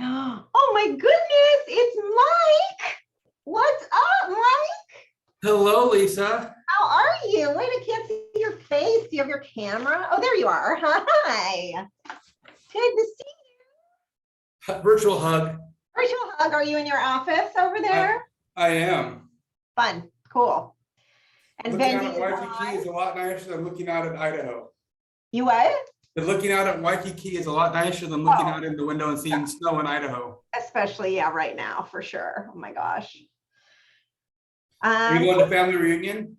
Oh my goodness, it's Mike. What's up, Mike? Hello, Lisa. How are you? Wait, I can't see your face. Do you have your camera? Oh, there you are. Hi. Good to see Virtual hug. you. Virtual hug. Are you in your office over there? I am. Fun. Cool. And Looking out VENDY at is Waikiki on. is a lot nicer than looking out at Idaho. You what? Looking out at Waikiki is a lot nicer than looking out in the window and seeing snow in Idaho. Especially, yeah, right now, for sure. Oh my gosh. Are you going to family reunion?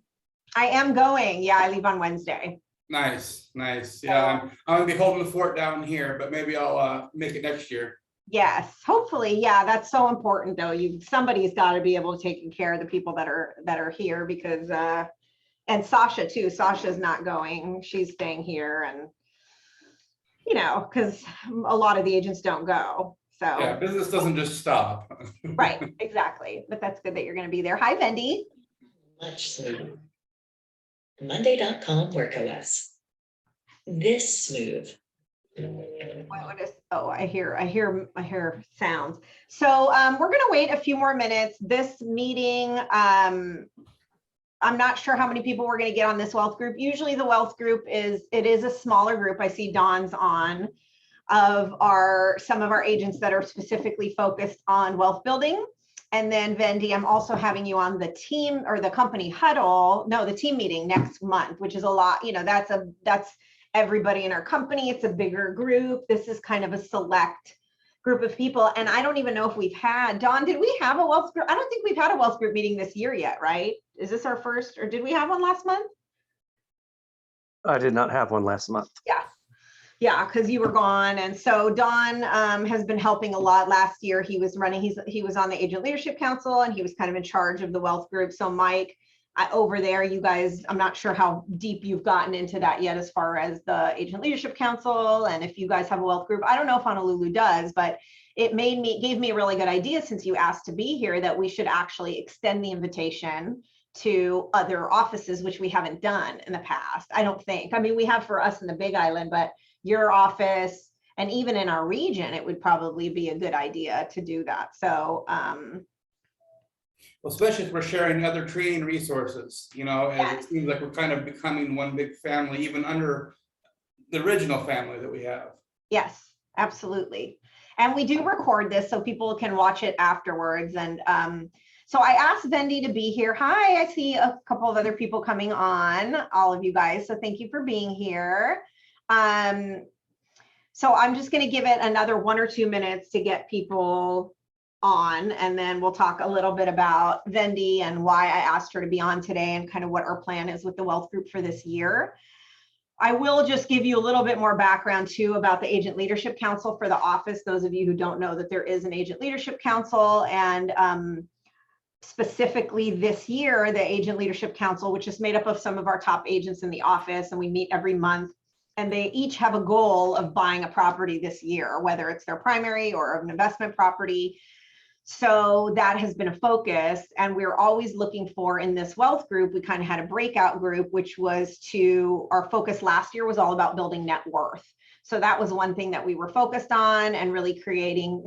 I am going. Yeah, I leave on Wednesday. Nice, nice. Yeah, I'm gonna be holding the fort down here, but maybe I'll make it next year. Yes, hopefully. Yeah, that's so important though. Somebody's got to be able to take care of the people that are here because and Sasha too. Sasha's not going. She's staying here, and because a lot of the agents don't go. So yeah, business doesn't just stop. Right, exactly. But that's good that you're going to be there. Hi, VENDY. Much smooth. Monday.com work OS. This smooth. What is, oh, I hear sounds. So we're going to wait a few more minutes. This meeting, I'm not sure how many people we're going to get on this wealth group. Usually the wealth group is a smaller group. I see Dawn's on of some of our agents that are specifically focused on wealth building. And then VENDY, I'm also having you on the team or the company huddle. No, the team meeting next month, which is a lot. That's everybody in our company. It's a bigger group. This is kind of a select group of people. And I don't even know if we've had, Dawn, did we have a wealth group? I don't think we've had a wealth group meeting this year yet, right? Is this our first, or did we have one last month? I did not have one last month. Yeah, because you were gone. And so Don has been helping a lot. Last year he was running, he was on the Agent Leadership Council and he was kind of in charge of the wealth group. So Mike, over there, you guys, I'm not sure how deep you've gotten into that yet as far as the Agent Leadership Council. And if you guys have a wealth group, I don't know if Honolulu does, but it gave me a really good idea since you asked to be here that we should actually extend the invitation to other offices, which we haven't done in the past. I don't think. I mean, we have for us in the Big Island, but your office and even in our region, it would probably be a good idea to do that. So, well, especially if we're sharing other training resources, and it seems like we're kind of becoming one big family, even under the original family that we have. Yes, absolutely. And we do record this so people can watch it afterwards. And so I asked VENDY to be here. Hi, I see a couple of other people coming on, all of you guys. So thank you for being here. So I'm just going to give it another 1 or 2 minutes to get people on, and then we'll talk a little bit about VENDY and why I asked her to be on today and kind of what our plan is with the wealth group for this year. I will just give you a little bit more background too about the Agent Leadership Council for the office. Those of you who don't know that there is an Agent Leadership Council, and specifically this year, the Agent Leadership Council, which is made up of some of our top agents in the office, and we meet every month. And they each have a goal of buying a property this year, whether it's their primary or an investment property. So that has been a focus. And we're always looking for, in this wealth group, we kind of had a breakout group, which was our focus last year was all about building net worth. So that was one thing that we were focused on, and really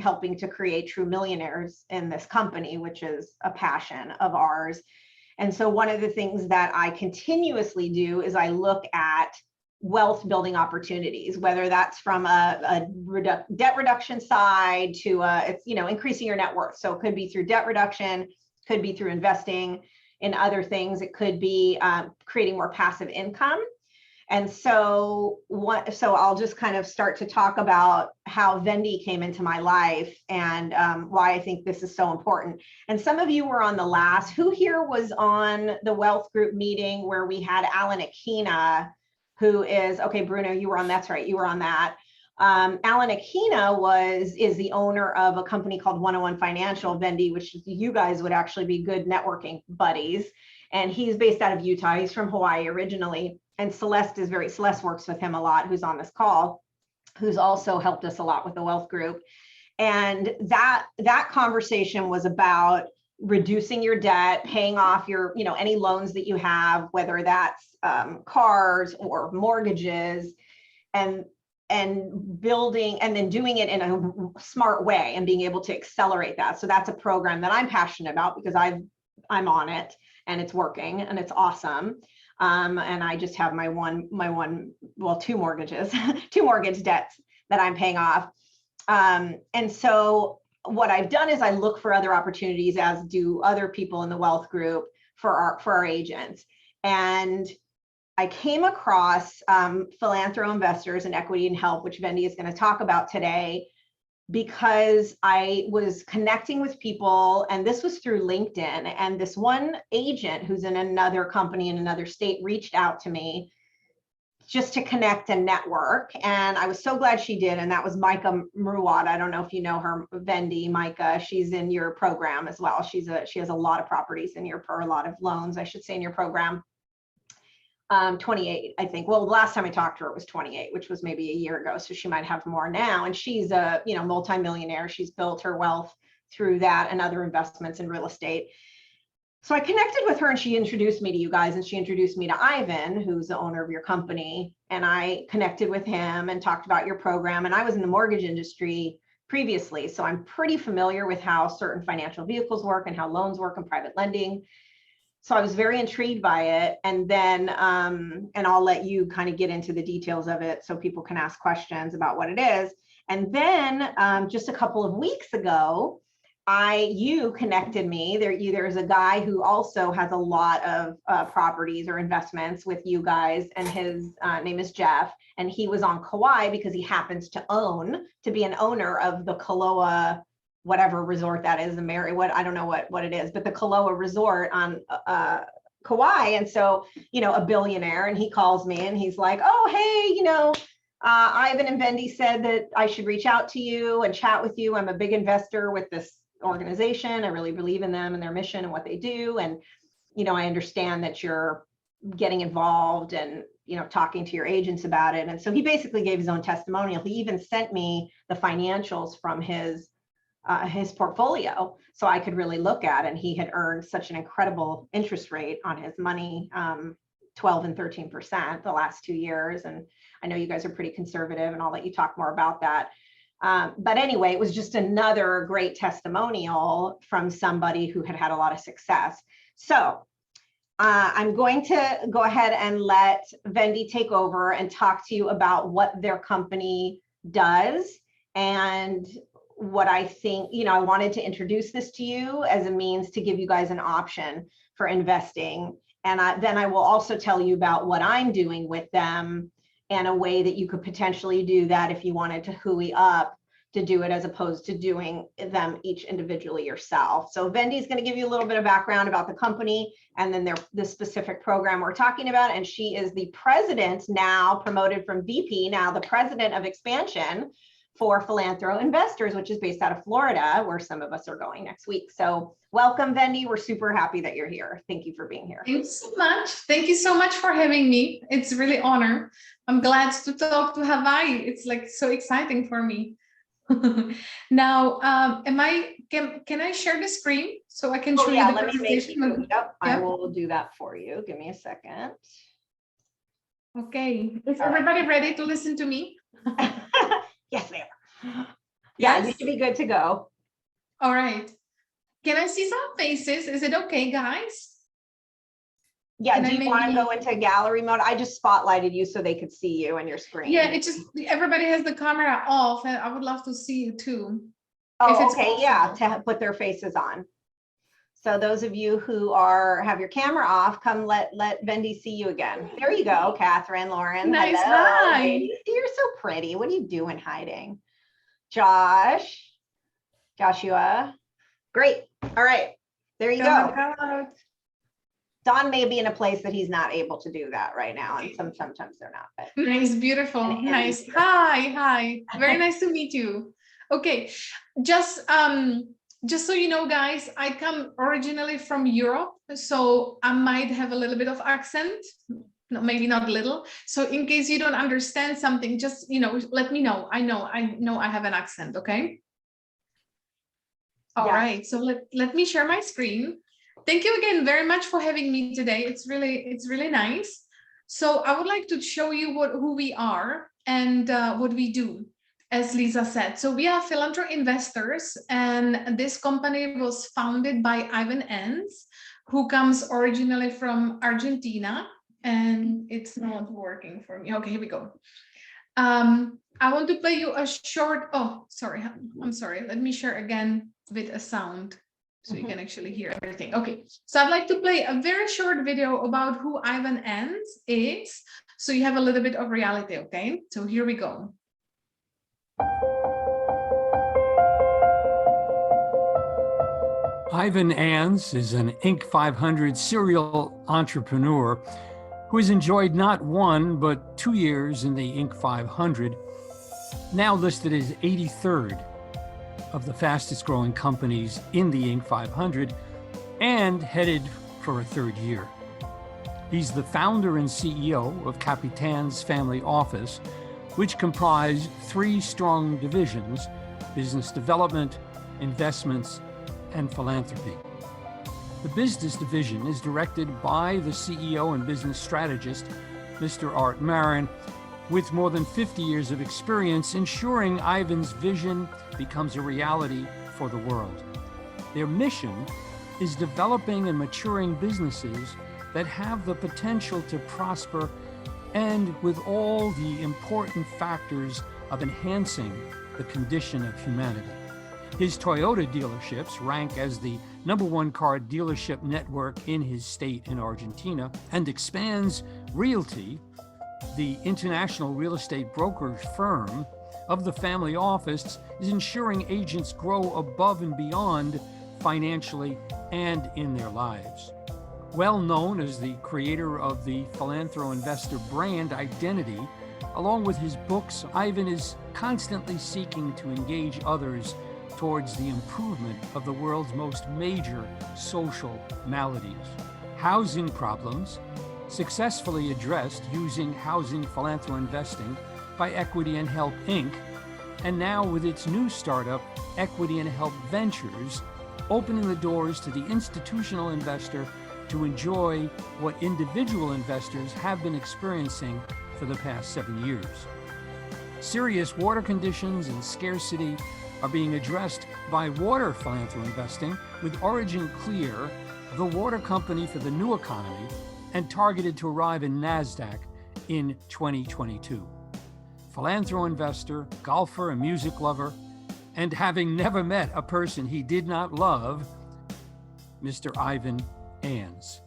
helping to create true millionaires in this company, which is a passion of ours. And so one of the things that I continuously do is I look at wealth building opportunities, whether that's from a debt reduction side to it's increasing your net worth. So it could be through debt reduction, could be through investing in other things. It could be creating more passive income. And so I'll just kind of start to talk about how VENDY came into my life and why I think this is so important. And some of you were on the last, who here was on the wealth group meeting where we had Alan Aquina, who is, okay, Bruno, you were on, that's right, you were on that. Alan Aquina is the owner of a company called 101 Financial, VENDY, which you guys would actually be good networking buddies. And he's based out of Utah. He's from Hawaii originally. And Celeste works with him a lot, who's on this call, who's also helped us a lot with the wealth group. And that conversation was about reducing your debt, paying off your, any loans that you have, whether that's cars or mortgages. And building and then doing it in a smart way and being able to accelerate that. So that's a program that I'm passionate about because I'm on it and it's working and it's awesome. And I just have two mortgages, two mortgage debts that I'm paying off. And so what I've done is I look for other opportunities, as do other people in the wealth group, for our agents. And I came across Philanthropy Investors and Equity and Help, which Vendy is going to talk about today, because I was connecting with people, and this was through LinkedIn. And this one agent who's in another company in another state reached out to me just to connect and network. And I was so glad she did. And that was Micah Mruwad. I don't know if you know her, Vendy. Micah, she's in your program as well. She has a lot of properties in your, or a lot of loans, I should say, in your program. 28, I think. Well, the last time I talked to her, it was 28, which was maybe a year ago. So she might have more now. And she's a, multimillionaire. She's built her wealth through that and other investments in real estate. So I connected with her and she introduced me to you guys, and she introduced me to Ivan, who's the owner of your company. And I connected with him and talked about your program. And I was in the mortgage industry previously, so I'm pretty familiar with how certain financial vehicles work and how loans work in private lending. So I was very intrigued by it. And then, and I'll let you kind of get into the details of it so people can ask questions about what it is. And then just a couple of weeks ago, you connected me. There's a guy who also has a lot of properties or investments with you guys, and his name is Jeff. And he was on Kauai because he happens to be an owner of the Kaloa, whatever resort that is, I don't know what it is, but the Kaloa resort on Kauai. And so, a billionaire, and he calls me and he's like, oh, hey, Ivan and Vendy said that I should reach out to you and chat with you. I'm a big investor with this organization. I really believe in them and their mission and what they do. And, I understand that you're getting involved and, talking to your agents about it. And so he basically gave his own testimonial. He even sent me the financials from his portfolio so I could really look at, and he had earned such an incredible interest rate on his money, 12 and 13% the last 2 years. And I know you guys are pretty conservative, and I'll let you talk more about that. But anyway, it was just another great testimonial from somebody who had a lot of success. So I'm going to go ahead and let Vendy take over and talk to you about what their company does and what I think. I wanted to introduce this to you as a means to give you guys an option for investing. And then I will also tell you about what I'm doing with them and a way that you could potentially do that if you wanted to hooey up to do it, as opposed to doing them each individually yourself. So Vendy is going to give you a little bit of background about the company and then the specific program we're talking about. And she is the president, now promoted from VP, now the president of expansion for Philanthropy Investors, which is based out of Florida, where some of us are going next week. So welcome, Vendy. We're super happy that you're here. Thank you for being here. Thanks so much. Thank you so much for having me. It's really an honor. I'm glad to talk to Hawaii. It's like so exciting for me. Now, can I share the screen so I can show you the presentation? Yep, I will do that for you. Give me a second. Okay. Is everybody ready to listen to me? Yes, ma'am. Yeah, Yes? you should be good to go. All right. Can I see some faces? Is it okay, guys? Yeah, do you want to go into gallery mode? I just spotlighted you so they could see you and your screen. Yeah, it's just everybody has the camera off, and I would love to see you too. Oh, okay, yeah, to put their faces on. So those of you who have your camera off, come let Vendy see you again. There you go, Catherine, Lauren. Nice. Hello, Hi. ladies. You're so pretty. What are you doing hiding? Joshua. Great. All right. There you go. Don may be in a place that he's not able to do that right now, and sometimes they're not. But. Nice, beautiful, nice. Hi. Very nice to meet you. Okay, just so you know, guys, I come originally from Europe, so I might have a little bit of accent. No, maybe not little. So in case you don't understand something, just let me know. I know I have an accent. Okay. All right. So let me share my screen. Thank you again very much for having me today. It's really nice. So I would like to show you who we are. and what we do, as Lisa said. So we are Philanthropy Investors, and this company was founded by Ivan Enns, who comes originally from Argentina, and it's not working for me. Okay, here we go. I want to play you a short, oh, sorry, I'm sorry. Let me share again with a sound so you can actually hear everything. Okay, so I'd like to play a very short video about who Ivan Enns is, so you have a little bit of reality, okay? So here we go. Ivan Enns is an Inc. 500 serial entrepreneur who has enjoyed not 1, but 2 years in the Inc. 500, now listed as 83rd of the fastest growing companies in the Inc. 500 and headed for a 3rd year. He's the founder and CEO of Capitan's Family Office, which comprise 3 strong divisions: business development, investments, and philanthropy. The business division is directed by the CEO and business strategist, Mr. Art Marin, with more than 50 years of experience ensuring Ivan's vision becomes a reality for the world. Their mission is developing and maturing businesses that have the potential to prosper and with all the important factors of enhancing the condition of humanity. His Toyota dealerships rank as the #1 car dealership network in his state in Argentina, and expands Realty, the international real estate broker firm of the family office, is ensuring agents grow above and beyond financially and in their lives. Well known as the creator of the Philanthropy Investor brand identity, along with his books, Ivan is constantly seeking to engage others towards the improvement of the world's most major social maladies. Housing problems, successfully addressed using housing philanthropy investing by Equity and Help Inc., and now with its new startup, Equity and Help Ventures, opening the doors to the institutional investor to enjoy what individual investors have been experiencing for the past 7 years. Serious water conditions and scarcity are being addressed by water philanthropy investing with Origin Clear, the water company for the new economy, and targeted to arrive in NASDAQ in 2022. Philanthropy investor, golfer, and music lover, and having never met a person he did not love, Mr. Ivan Enns.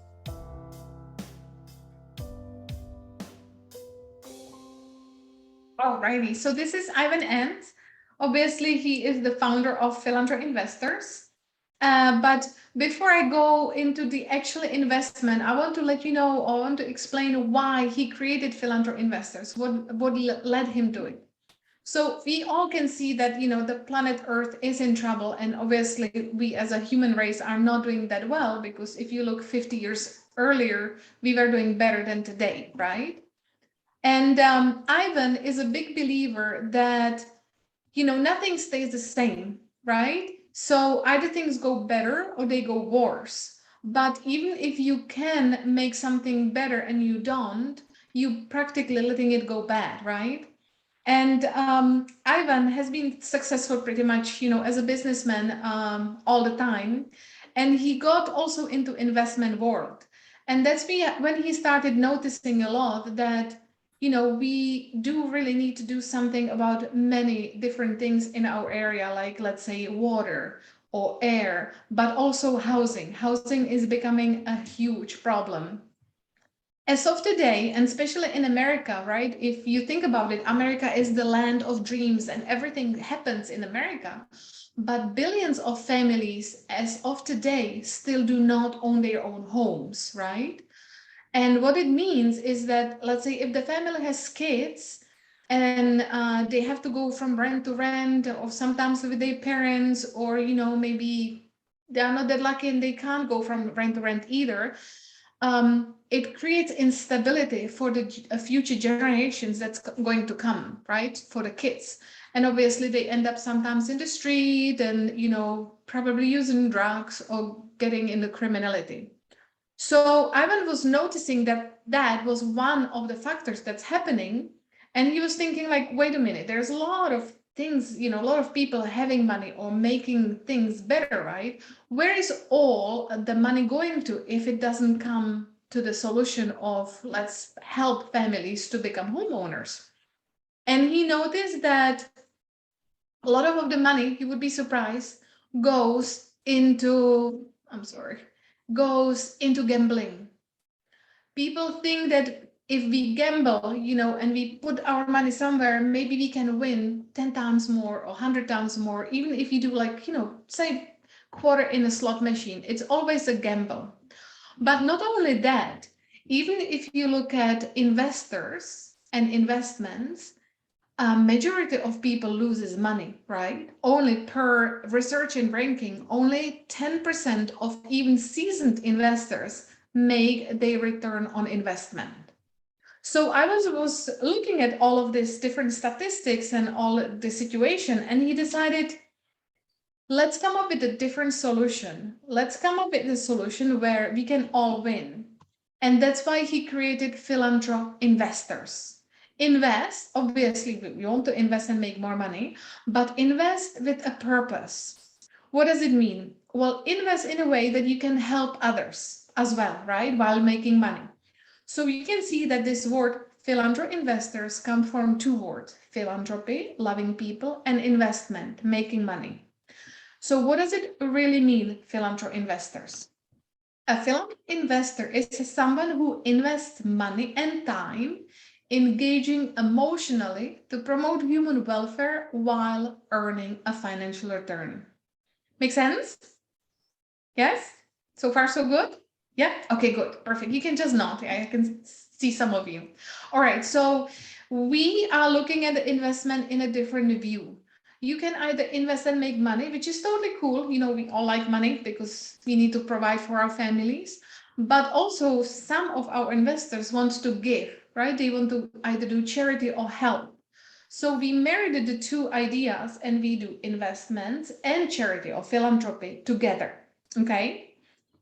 Alrighty, so this is Ivan Enns. Obviously, he is the founder of Philanthropy Investors. But before I go into the actual investment, I want to let you know, I want to explain why he created Philanthropy Investors, what led him to it. So we all can see that, you know, the planet Earth is in trouble, and obviously we as a human race are not doing that well, because if you look 50 years earlier, we were doing better than today, right? And Ivan is a big believer that, you know, nothing stays the same, right? So either things go better or they go worse. But even if you can make something better and you don't, you practically letting it go bad, right? And Ivan has been successful pretty much, you know, as a businessman all the time. And he got also into investment world. And that's when he started noticing a lot that, you know, we do really need to do something about many different things in our area, like, let's say, water or air, but also housing. Housing is becoming a huge problem. As of today, and especially in America, right? If you think about it, America is the land of dreams and everything happens in America. But billions of families, as of today, still do not own their own homes, right? And what it means is that, let's say, if the family has kids and they have to go from rent to rent, or sometimes with their parents, or, you know, maybe they are not that lucky and they can't go from rent to rent either, it creates instability for the future generations that's going to come, right? For the kids. And obviously they end up sometimes in the street and, you know, probably using drugs or getting into criminality. So Ivan was noticing that that was one of the factors that's happening. And he was thinking like, wait a minute, there's a lot of things, a lot of people having money or making things better, right? Where is all the money going to if it doesn't come to the solution of let's help families to become homeowners? And he noticed that a lot of the money, you would be surprised, goes into gambling. People think that if we gamble, and we put our money somewhere, maybe we can win 10 times more or 100 times more, even if you do like, say quarter in a slot machine. It's always a gamble. But not only that, even if you look at investors and investments, a majority of people loses money, right? Only per research and ranking, only 10% of even seasoned investors make their return on investment. So I was looking at all of these different statistics and all the situation, and he decided, let's come up with a different solution. Let's come up with a solution where we can all win. And that's why he created Philanthropy Investors. Invest, obviously, we want to invest and make more money, but invest with a purpose. What does it mean? Well, invest in a way that you can help others as well, right? While making money. So you can see that this word philanthropy investors come from two words: philanthropy, loving people, and investment, making money. So what does it really mean, philanthropy investors? A philanthropy investor is someone who invests money and time engaging emotionally to promote human welfare while earning a financial return. Make sense? Yes? So far, so good? Yeah? Okay, good. Perfect. You can just nod. I can see some of you. All right. So we are looking at the investment in a different view. You can either invest and make money, which is totally cool. We all like money because we need to provide for our families. But also some of our investors want to give, right? They want to either do charity or help. So we married the two ideas and we do investments and charity or philanthropy together. Okay.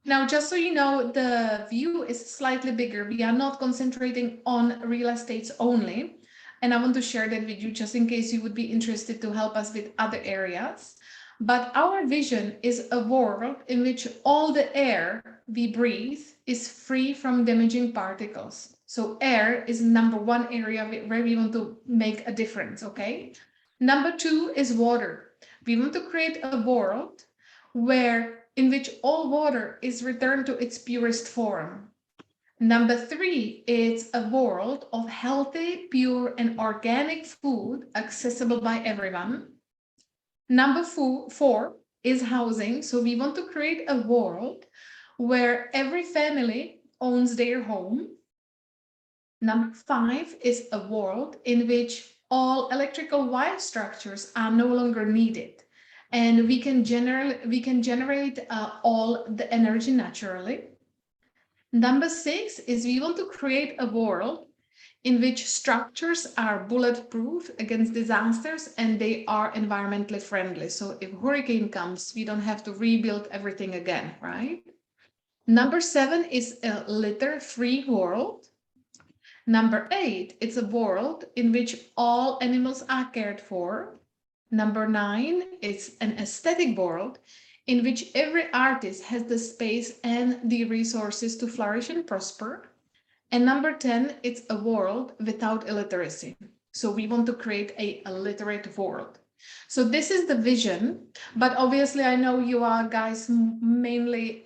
Now, just so you know, the view is slightly bigger. We are not concentrating on real estates only. And I want to share that with you just in case you would be interested to help us with other areas. But our vision is a world in which all the air we breathe is free from damaging particles. So air is number one area where we want to make a difference, okay? Number two is water. We want to create a world in which all water is returned to its purest form. Number three, it's a world of healthy, pure, and organic food accessible by everyone. Number four is housing. So we want to create a world where every family owns their home. Number five is a world in which all electrical wire structures are no longer needed. And we can generate all the energy naturally. Number six is we want to create a world in which structures are bulletproof against disasters and they are environmentally friendly. So if a hurricane comes, we don't have to rebuild everything again, right? Number seven is a litter-free world. Number eight, it's a world in which all animals are cared for. Number nine is an aesthetic world in which every artist has the space and the resources to flourish and prosper. And number 10, it's a world without illiteracy. So we want to create a literate world. So this is the vision, but obviously I know you are guys mainly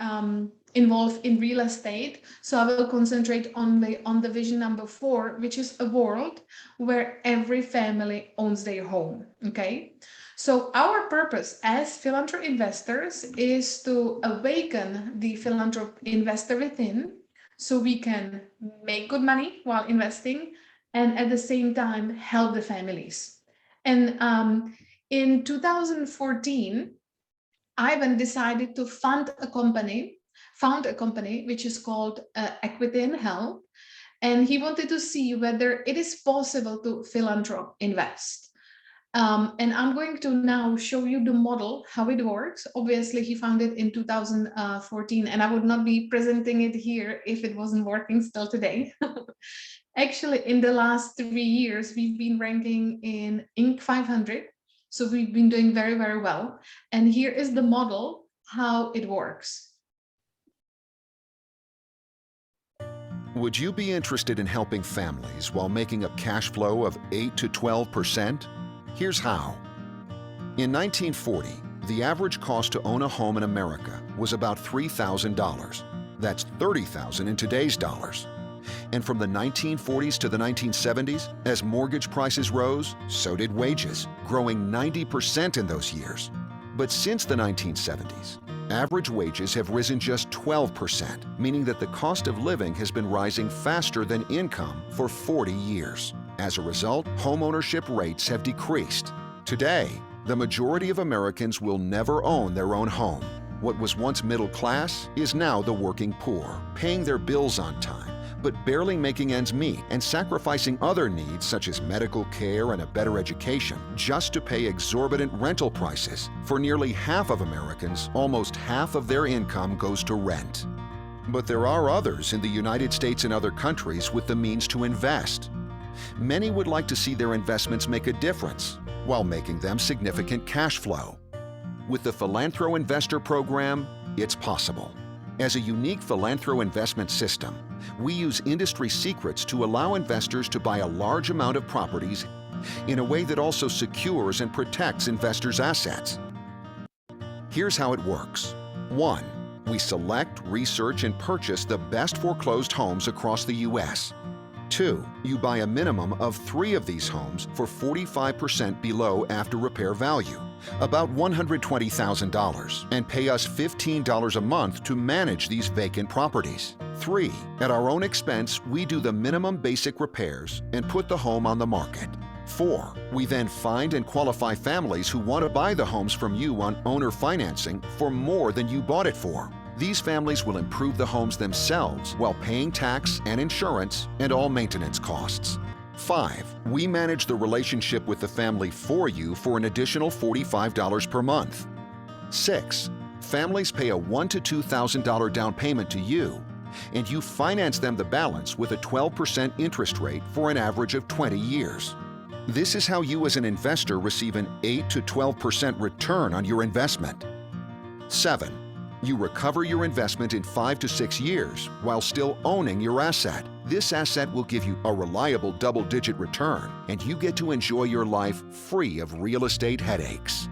involved in real estate. So I will concentrate on the vision number 4, which is a world where every family owns their home, okay? So our purpose as philanthropy investors is to awaken the philanthropy investor within so we can make good money while investing and at the same time help the families. And in 2014, Ivan decided to found a company which is called Equity and Health. And he wanted to see whether it is possible to philanthropy invest. And I'm going to now show you the model, how it works. Obviously, he found it in 2014, and I would not be presenting it here if it wasn't working still today. Actually, in the last 3 years, we've been ranking in Inc. 500. So we've been doing very, very well. And here is the model, how it works. Would you be interested in helping families while making a cash flow of 8 to 12%? Here's how. In 1940, the average cost to own a home in America was about $3,000. That's $30,000 in today's dollars. And from the 1940s to the 1970s, as mortgage prices rose, so did wages, growing 90% in those years. But since the 1970s, average wages have risen just 12%, meaning that the cost of living has been rising faster than income for 40 years. As a result, homeownership rates have decreased. Today, the majority of Americans will never own their own home. What was once middle class is now the working poor, paying their bills on time, but barely making ends meet and sacrificing other needs such as medical care and a better education just to pay exorbitant rental prices. For nearly half of Americans, almost half of their income goes to rent. But there are others in the United States and other countries with the means to invest. Many would like to see their investments make a difference while making them significant cash flow. With the Philanthropy Investor program, it's possible. As a unique Philanthropy investment system, we use industry secrets to allow investors to buy a large amount of properties in a way that also secures and protects investors' assets. Here's how it works. 1. We select, research, and purchase the best foreclosed homes across the U.S. 2. You buy a minimum of 3 of these homes for 45% below after repair value, about $120,000, and pay us $15 a month to manage these vacant properties. 3. At our own expense, we do the minimum basic repairs and put the home on the market. 4. We then find and qualify families who want to buy the homes from you on owner financing for more than you bought it for. These families will improve the homes themselves while paying tax and insurance and all maintenance costs. 5. We manage the relationship with the family for you for an additional $45 per month. 6. Families pay a $1,000 to $2,000 down payment to you, and you finance them the balance with a 12% interest rate for an average of 20 years. This is how you as an investor receive an 8 to 12% return on your investment. 7. You recover your investment in 5 to 6 years while still owning your asset. This asset will give you a reliable double-digit return, and you get to enjoy your life free of real estate headaches.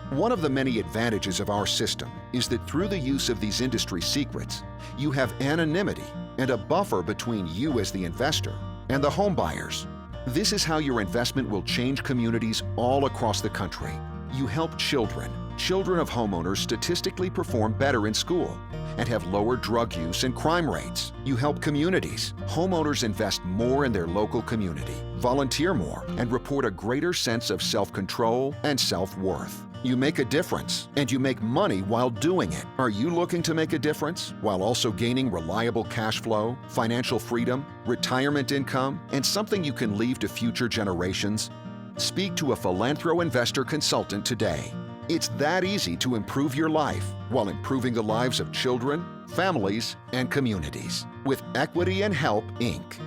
One of the many advantages of our system is that through the use of these industry secrets, you have anonymity and a buffer between you as the investor and the home buyers. This is how your investment will change communities all across the country. You help children. Children of homeowners statistically perform better in school and have lower drug use and crime rates. You help communities. Homeowners invest more in their local community, volunteer more, and report a greater sense of self-control and self-worth. You make a difference, and you make money while doing it. Are you looking to make a difference while also gaining reliable cash flow, financial freedom, retirement income, and something you can leave to future generations? Speak to a Philanthropy Investor consultant today. It's that easy to improve your life while improving the lives of children, families, and communities with Equity and Help, Inc.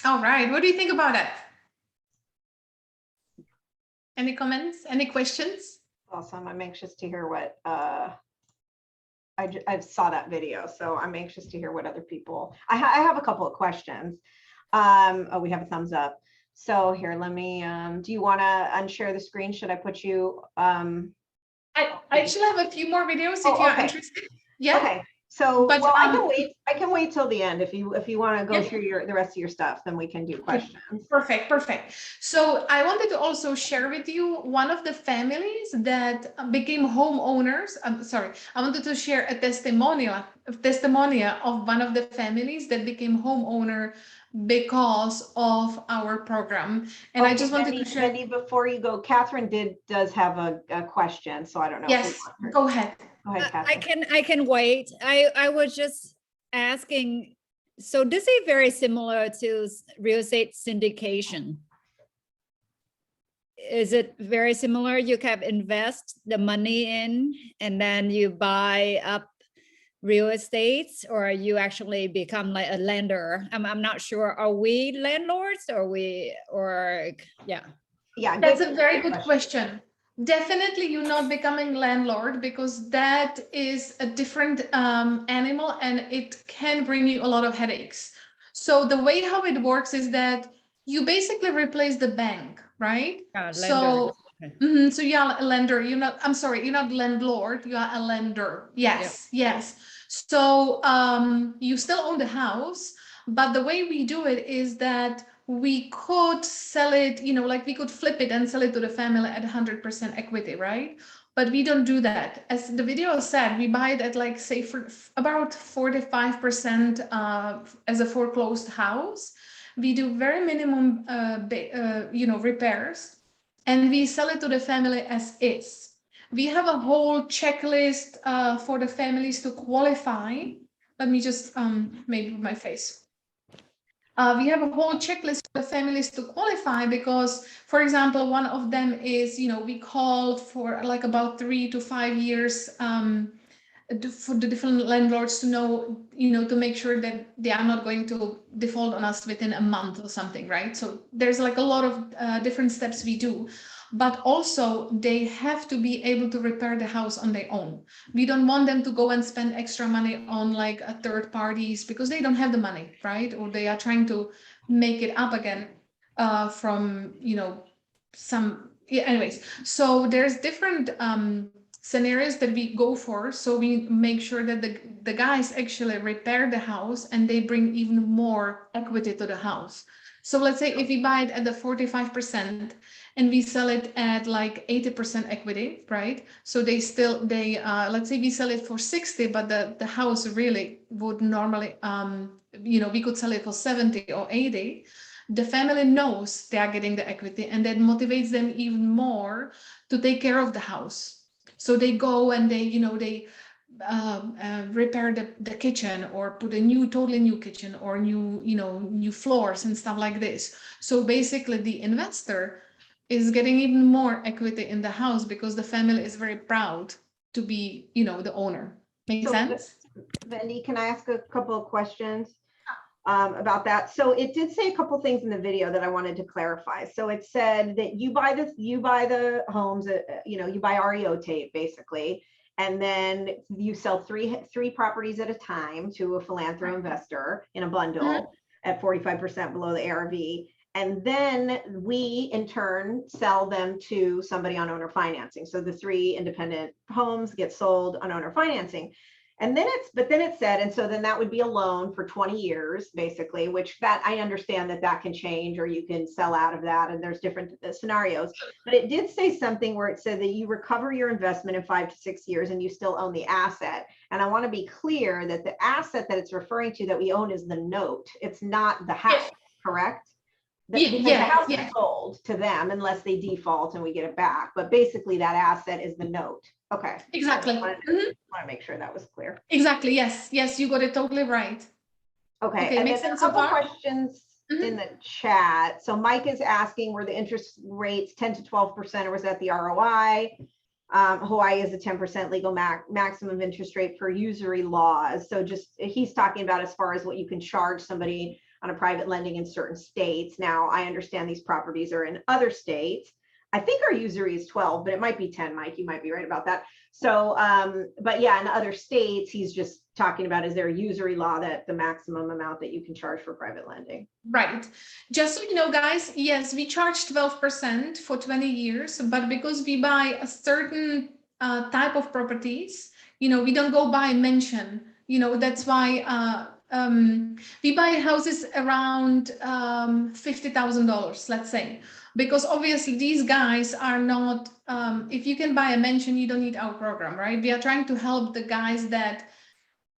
All right, what do you think about that? Any comments, any questions? Awesome. I'm anxious to hear what, I saw that video, so I'm anxious to hear what other people, I have a couple of questions. Oh, we have a thumbs up. So here, let me, do you want to unshare the screen? Should I put you? I actually have a few more videos if you are interested. Yeah. Okay. So, But, well, I can wait till the end. If you want to go through the rest of your stuff, then we can do questions. Perfect. So I wanted to also share with you one of the families that became homeowners. I'm sorry, I wanted to share a testimonial of one of the families that became homeowner because of our program. And okay, I just wanted to share. Wendy, before you go, Catherine does have a question, so I don't know. Yes, go ahead. Go ahead, Catherine. I can wait. I was just asking, so this is very similar to real estate syndication. Is it very similar? You can invest the money in, and then you buy up real estates, or you actually become like a lender? I'm not sure. Are we landlords or yeah? Yeah, That's a very good question. Definitely you're not becoming landlord, because that is a different animal and it can bring you a lot of headaches. So the way how it works is that you basically replace the bank, right? So, so you are a lender, I'm sorry, you're not landlord, you are a lender. Yes, yes. So you still own the house, but the way we do it is that we could sell it, like we could flip it and sell it to the family at 100% equity, right? But we don't do that. As the video said, we buy it at like, say, for about 45% as a foreclosed house. We do very minimum, repairs, and we sell it to the family as is. We have a whole checklist for the families to qualify. Let me just maybe my face. We have a whole checklist for the families to qualify because, for example, one of them is, we called for like about 3 to 5 years for the different landlords to know, to make sure that they are not going to default on us within a month or something, right? So there's like a lot of different steps we do. But also they have to be able to repair the house on their own. We don't want them to go and spend extra money on like a third parties because they don't have the money, right? Or they are trying to make it up again from, anyways. So there's different scenarios that we go for. So we make sure that the guys actually repair the house and they bring even more equity to the house. So let's say if we buy it at the 45%, and we sell it at like 80% equity, right? So let's say we sell it for 60, but the house really would normally, we could sell it for 70 or 80. The family knows they are getting the equity, and that motivates them even more to take care of the house. So they go and they repair the kitchen, or put a totally new kitchen, or new floors and stuff like this. So basically the investor is getting even more equity in the house because the family is very proud to be, the owner. Make sense? Vendy, can I ask a couple of questions about that? So it did say a couple things in the video that I wanted to clarify. So it said that you buy the homes, you buy REO tape basically, and then you sell three properties at a time to a philanthropy investor in a bundle at 45% below the ARV. And then we, in turn, sell them to somebody on owner financing. So the 3 independent homes get sold on owner financing. And then it said, and so then that would be a loan for 20 years, basically, which that I understand that can change, or you can sell out of that, and there's different scenarios. But it did say something where it said that you recover your investment in 5 to 6 years and you still own the asset. And I want to be clear that the asset that it's referring to that we own is the note. It's not the house, correct? Because the house is sold to them unless they default and we get it back. But basically that asset is the note. Okay. Exactly. I want to make sure that was clear. Exactly. Yes. Yes, you got it totally right. Okay. And then a couple questions in the chat. So Mike is asking, were the interest rates 10 to 12%, or was that the ROI? Hawaii is a 10% legal maximum interest rate for usury laws. So just he's talking about as far as what you can charge somebody on a private lending in certain states. Now, I understand these properties are in other states. I think our usury is 12, but it might be 10, Mike, you might be right about that. So, but yeah, in other states, he's just talking about, is there a usury law that the maximum amount that you can charge for private lending? Right. Just so you know, guys, yes, we charge 12% for 20 years, but because we buy a certain type of properties, we don't go buy mansion, that's why we buy houses around $50,000, let's say, because obviously these guys are not, if you can buy a mansion, you don't need our program, right? We are trying to help the guys that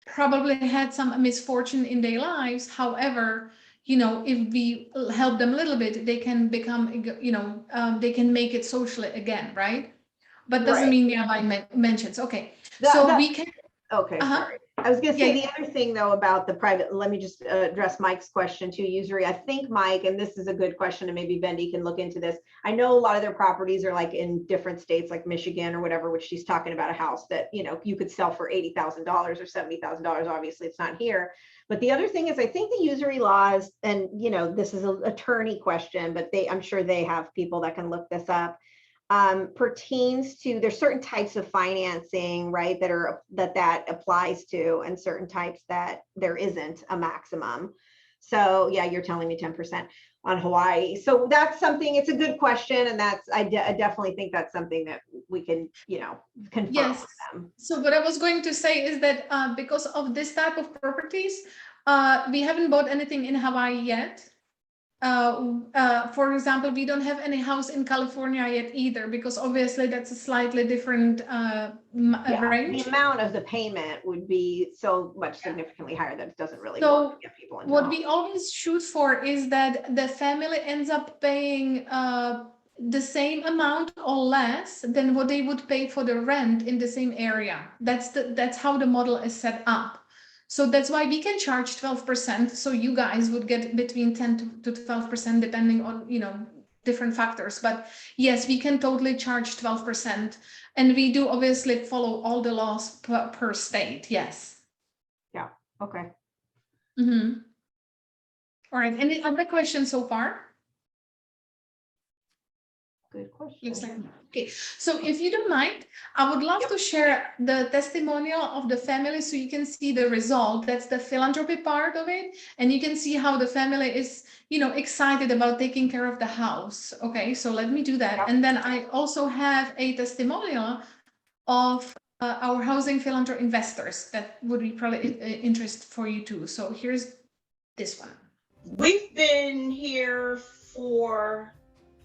probably had some misfortune in their lives. However, if we help them a little bit, they can become, they can make it socially again, right? But doesn't mean we are buying mansions. Okay, we can. Okay, sorry. I was gonna say, Yeah. the other thing though about the private, let me just address Mike's question too, usury. I think Mike, and this is a good question, and maybe Vendy can look into this. I know a lot of their properties are like in different states, like Michigan or whatever, which she's talking about a house that, you know, you could sell for $80,000 or $70,000. Obviously it's not here. But the other thing is, I think the usury laws, and you know, this is an attorney question, but I'm sure they have people that can look this up. Pertains to, there's certain types of financing, right, that applies to, and certain types that there isn't a maximum. So yeah, you're telling me 10% on Hawaii. So that's something, it's a good question. And that's, I definitely think that's something that we can, you know, confirm Yes. with them. So what I was going to say is that because of this type of properties, we haven't bought anything in Hawaii yet. For example, we don't have any house in California yet either, because obviously that's a slightly different range. The amount of the payment would be so much significantly higher that it doesn't really So work to get people into. what we always shoot for is that the family ends up paying the same amount or less than what they would pay for the rent in the same area. That's how the model is set up. So that's why we can charge 12%. So you guys would get between 10 to 12%, depending on, you know, different factors. But yes, we can totally charge 12%. And we do obviously follow all the laws per state. Yes. Yeah. Okay. Mm-hmm. All right. Any other questions so far? Good question. Looks like, okay. So if you don't mind, I would love to share the testimonial of the family so you can see the result. That's the philanthropy part of it. And you can see how the family is, you know, excited about taking care of the house. Okay, so let me do that. And then I also have a testimonial of our housing philanthropy investors that would be probably interest for you too. So here's this one. We've been here for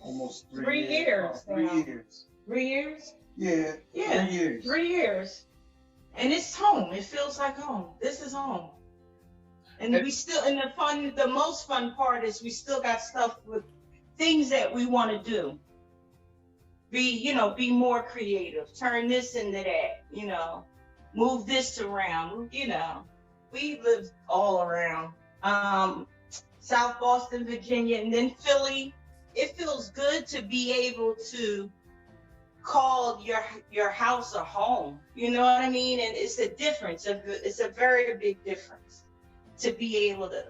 almost 3 years now. 3 years. 3 years? Yeah. Yeah. 3 years. 3 years. And it's home. It feels like home. This is home. And we still, and the most fun part is we still got stuff with things that we want to do. Be more creative. Turn this into that, you know, move this around, you know. We live all around. South Boston, Virginia, and then Philly. It feels good to be able to call your house a home. You know what I mean? And it's a difference. It's a very big difference to be able to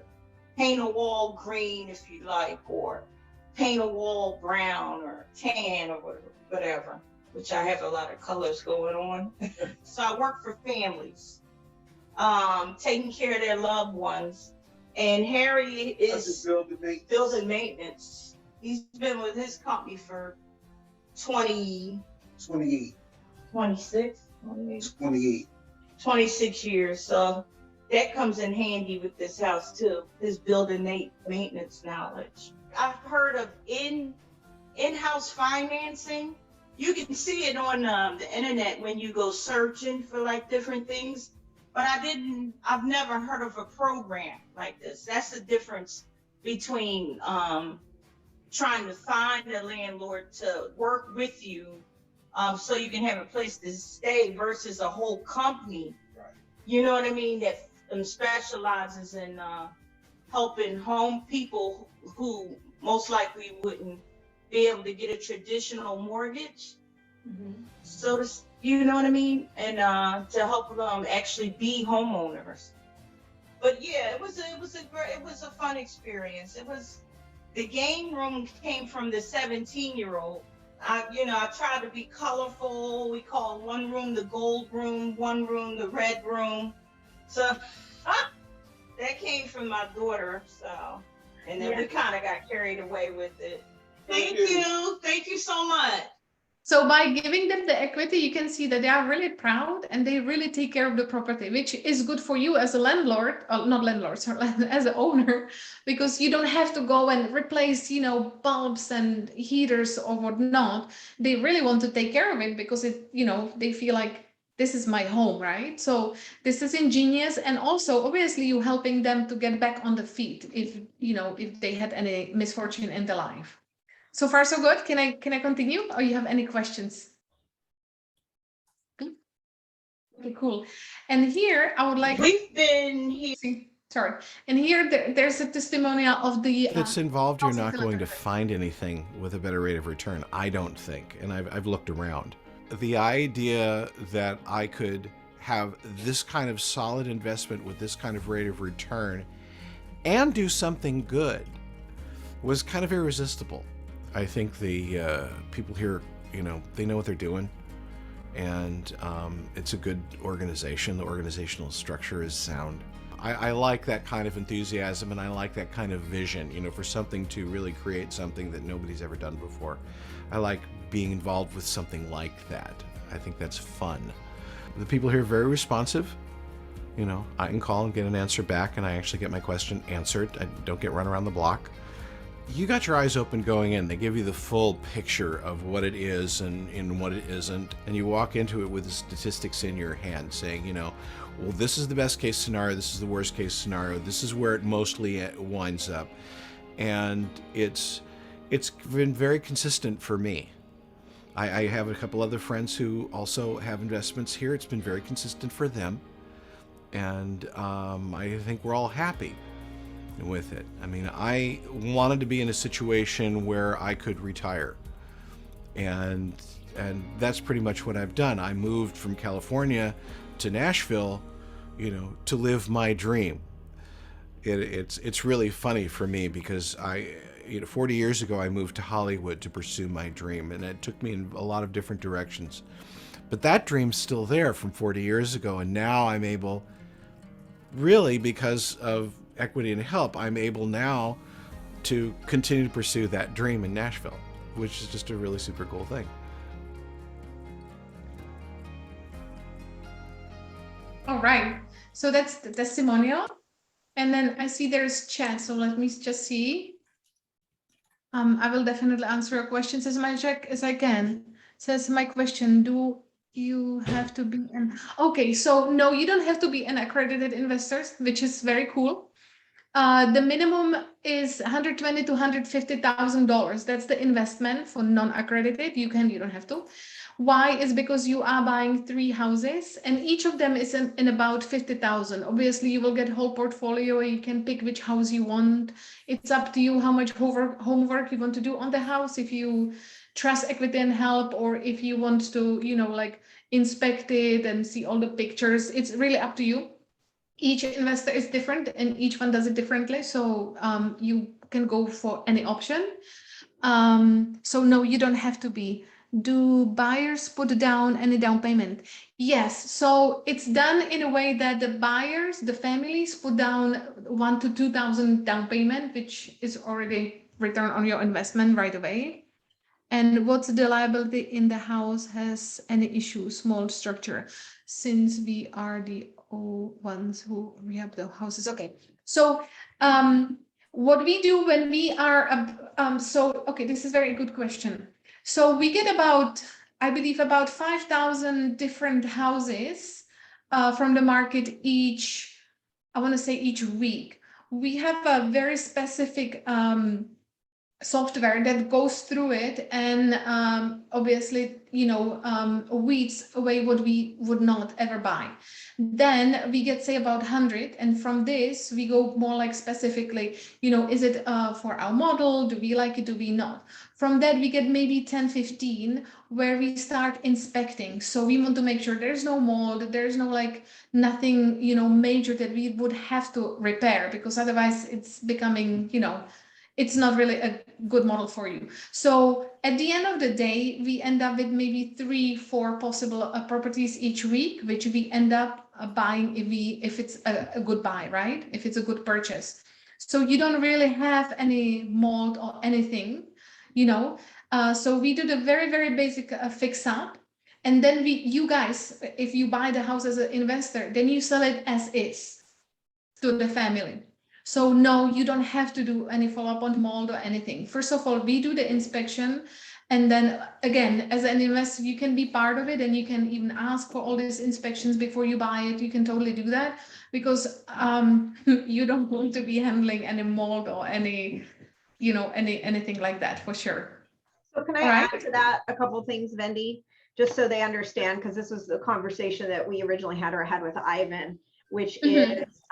paint a wall green if you like, or paint a wall brown or tan or whatever, which I have a lot of colors going on. So I work for families, taking care of their loved ones. And Harry is building maintenance. He's been with his company for 26 years. So that comes in handy with this house too, his building maintenance knowledge. I've heard of in-house financing. You can see it on the internet when you go searching for like different things. But I've never heard of a program like this. That's the difference between trying to find a landlord to work with you so you can have a place to stay versus a whole company. Right. You know what I mean? That specializes in helping home people who most likely wouldn't be able to get a traditional mortgage. Mm-hmm. So you know what I mean? And to help them actually be homeowners. But yeah, it was a fun experience. The game room came from the 17-year-old. I tried to be colorful. We call one room the gold room, one room the red room. So that came from my daughter. So, and then we kind of got carried away with it. Thank you so much. So by giving them the equity, you can see that they are really proud and they really take care of the property, which is good for you as a landlord, not landlord, sorry, as an owner, because you don't have to go and replace, bulbs and heaters or whatnot. They really want to take care of it because they feel like this is my home, right? So this is ingenious. And also, obviously, you helping them to get back on the feet if they had any misfortune in their life. So far, so good. Can I continue, or you have any questions? Good. Okay, cool. And here I would like We've been here. sorry. And here there's a testimonial of the If it's involved, you're also not going to philanthropist. find anything with a better rate of return, I don't think. And I've looked around. The idea that I could have this kind of solid investment with this kind of rate of return and do something good was kind of irresistible. I think the people here, you know, they know what they're doing. And it's a good organization. The organizational structure is sound. I like that kind of enthusiasm, and I like that kind of vision, you know, for something to really create something that nobody's ever done before. I like being involved with something like that. I think that's fun. The people here are very responsive. You know, I can call and get an answer back, and I actually get my question answered. I don't get run around the block. You got your eyes open going in. They give you the full picture of what it is and what it isn't. And you walk into it with the statistics in your hand saying, you know, well, this is the best case scenario. This is the worst case scenario. This is where it mostly winds up. And it's been very consistent for me. I have a couple other friends who also have investments here. It's been very consistent for them. And I think we're all happy with it. I mean, I wanted to be in a situation where I could retire. And that's pretty much what I've done. I moved from California to Nashville, you know, to live my dream. It's really funny for me because 40 years ago I moved to Hollywood to pursue my dream, and it took me in a lot of different directions. But that dream's still there from 40 years ago, and now I'm able, really because of equity and help, I'm able now to continue to pursue that dream in Nashville, which is just a really super cool thing. All right. So that's the testimonial. And then I see there's chat. So let me just see. I will definitely answer your questions as much as I can. Says my question, do you have to be an... Okay, so no, you don't have to be an accredited investor, which is very cool. The minimum is $120,000 to $150,000. That's the investment for non-accredited. You don't have to. Why? Is because you are buying 3 houses and each of them is in about 50,000. Obviously, you will get a whole portfolio. You can pick which house you want. It's up to you how much homework you want to do on the house. If you trust equity and help, or if you want to, like inspect it and see all the pictures, it's really up to you. Each investor is different and each one does it differently. So you can go for any option. So no, you don't have to be. Do buyers put down any down payment? Yes. So it's done in a way that the buyers, the families, put down $1,000 to $2,000 down payment, which is already return on your investment right away. And what's the liability in the house has any issue, small structure, since we are the ones who rehab the houses. Okay. So what we do when we are, okay, this is a very good question. So we get I believe about 5,000 different houses from the market each week. We have a very specific software that goes through it and obviously, weeds away what we would not ever buy. Then we get, say, about 100. And from this, we go more like specifically, is it for our model? Do we like it? Do we not? From that, we get maybe 10, 15, where we start inspecting. So we want to make sure there's no mold, there's no nothing, major that we would have to repair, because otherwise it's becoming, it's not really a good model for you. So at the end of the day, we end up with maybe 3-4 possible properties each week, which we end up buying if it's a good buy, right? If it's a good purchase. So you don't really have any mold or anything, so we do the very, very basic fix up. And then you guys, if you buy the house as an investor, then you sell it as is to the family. So no, you don't have to do any follow-up on mold or anything. First of all, we do the inspection. And then again, as an investor, you can be part of it and you can even ask for all these inspections before you buy it. You can totally do that because you don't want to be handling any mold or any, anything like that for sure. So can I All right. add to that a couple of things, Vendy? just so they understand, because this was the conversation that we originally had or had with Ivan, which Mhm. is,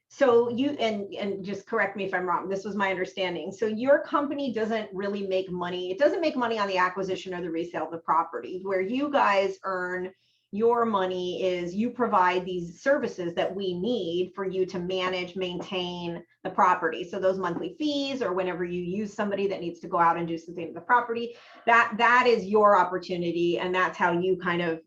so you, and just correct me if I'm wrong, this was my understanding. So your company doesn't really make money. It doesn't make money on the acquisition or the resale of the property. Where you guys earn your money is you provide these services that we need for you to manage, maintain the property. So those monthly fees, or whenever you use somebody that needs to go out and do something to the property, that is your opportunity. And that's how you kind of